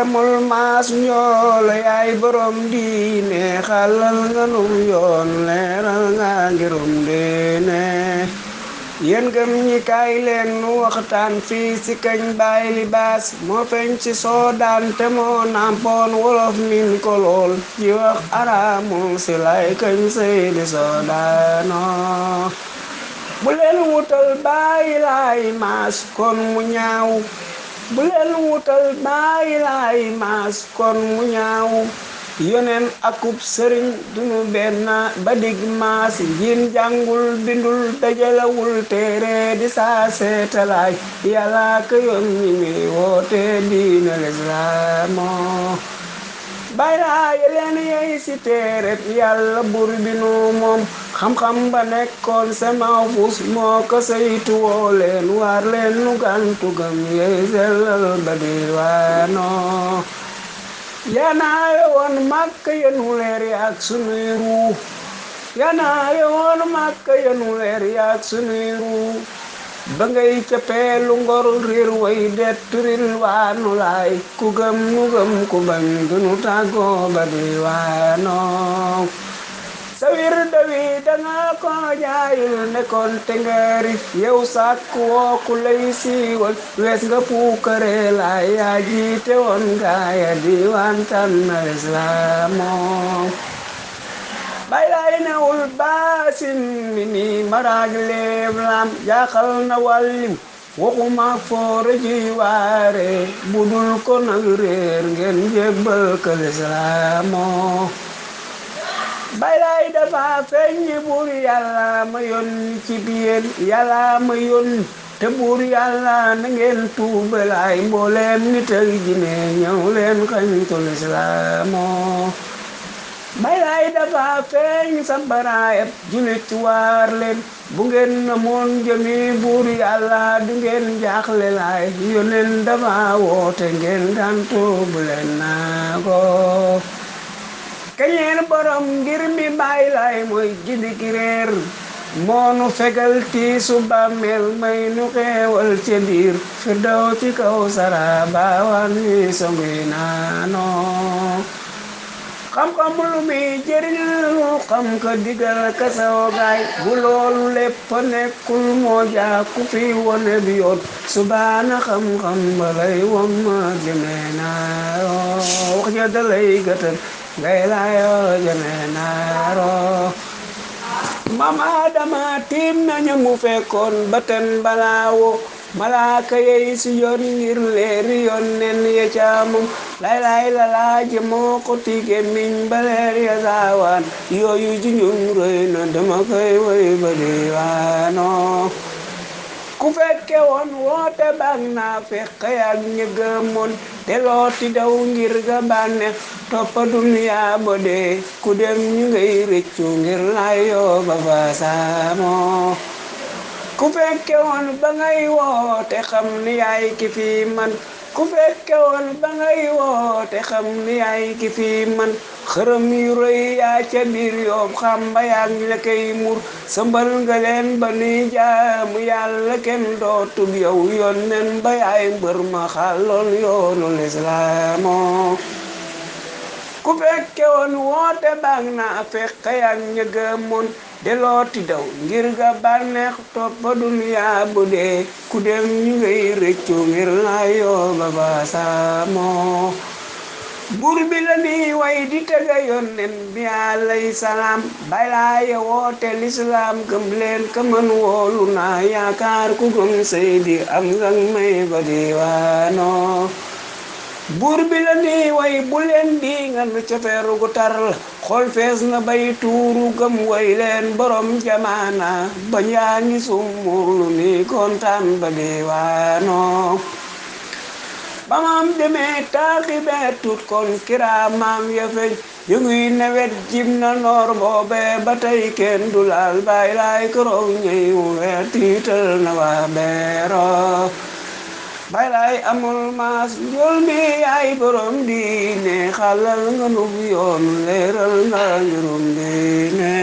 mul maas njool yaay borom diine xalal nga nu yoon leeral nga ngirum diine yéen gëm ñi kaay leen nu waxtaan fii si kañ baay libaas moo feeñ ci soodaan te moo nampoon wolof min ko lool ci wax araamul si lay kañ seydi soodaano bu leen wutal baay laay maas kon mu ñaaw bu leen wutal baay laay maas kon mu ñaaw yonen akub sëriñ dunu benn ba dig maas njiin jàngul bindul dajalawul téere di saa seetalaay yàlla ka yónni mi woote diine lislaamo baylaay leen yey si téereb yàlla bur bi nu moom xam-xam ba nekkoon sama fus moo ko saytu woo leen waar leen nu gantu gam yey sellal ba diwaano yanaaye woon Makka yenu leer yaak sunuy ruu yanaaye woon Makka yenu leer yaak sunuy ruu ba ngay cappeelu ngor riir way detturil waanu laay ku gëm nu gëm ku bañ dunu tàggoo ba diwaano sawir dawi danga ko jaayul nekkoon te ngari yow sàkk woo ku lay siiwal wees nga puukare laay yaa jiite woon gaaya diwaan tànnal islaamo bay lay newul baasin mi ni maraag leeb lam jaaxal na wàllim waxuma foore ji waare budul ko nag réer ngeen jébbal ka lislaamo baylay dafa feeñ buur yàlla ma yónni ci biir yàlla ma yónni te buur yàlla na ngeen tuubalaay mbooleem nit ak jinne ñëw leen xañtul islaamo baylay dafa feeñ sambaraayab julit waar leen bu ngeen na moon jëmi buur yàlla du ngeen jaaxle laay yónneen dafa woote ngeen daan tuubaleen naa ko kañeen borom ngir mi baay laay mooy gindi ki réer moonu fegal tiisu bàmmeel may nu xeewal ca biir firdaw ci kaw sara baawaan mi songi naano xam-xam lu mi jëriñ lu xam ka digal ka saw gaay bu loolu lépp nekkul moo jaaku fi wone bi yoon subaana xam-xam balay wam ma jëme naaro wax ja dalay gëtën ngay laayoo jëme naaro maam Adama tiim nañu mu fekkoon baten balaawo malaaka yey si yoon ngir leeri yoon nen ya caamum lay la laaje moo ko tige miñ ba leer ya saawaan yooyu junjum rëy na dama koy woy ba diwaano ku fekke woon woote bag naa fekk yak ña gëmoon te looti daw ngir ga bànneex toppa duniyaa bo dee ku dem ñu ngay rëccu ngir layoo ba fa saamo ku fekke woon ba ngay woote xam ni yaay ki fi man ku fekke woon ba ngay woote xam ni yaay ki fi man xërëm yu rëy yaa ca biir yoob xam ba yaag la koy mur sambal nga leen ba nuy jaamu yàlla kenn dootub yow yoon nen ba yaay mbër ma xàlloon yoonu lislaamo ku fekke woon woote bag naa fekk yaag ña gëmoon delooti daw ngir ga bànneex toppa duniyaa bu dee ku dem ñu ngay rëccu ngir layoo ba ba saamo buur bi la ni way di tega yonnen bi alayhi salaam baylaaye woote lislaam gëm leen ka mën woolu naa yaakaar ku gëm seydi am ngak may ba diwaano buur bi la ni way bu leen di ngan cofeeru gu tar la xol fees na bay tuuru gëm way leen borom jamaana ba ñaa ngi sumurlu ni kontaan ba diwaano ba maam demee taaxi bee tut kon kiraamaam ya feeñ yënguy nawet jim na noor boobe ba tey kenn du laal baay laay koroog ñëy mu weer tiital na waa beero baay laay amul maas njool mi yaay borom diine xalal nga nu yoon leeral nga ngirum diine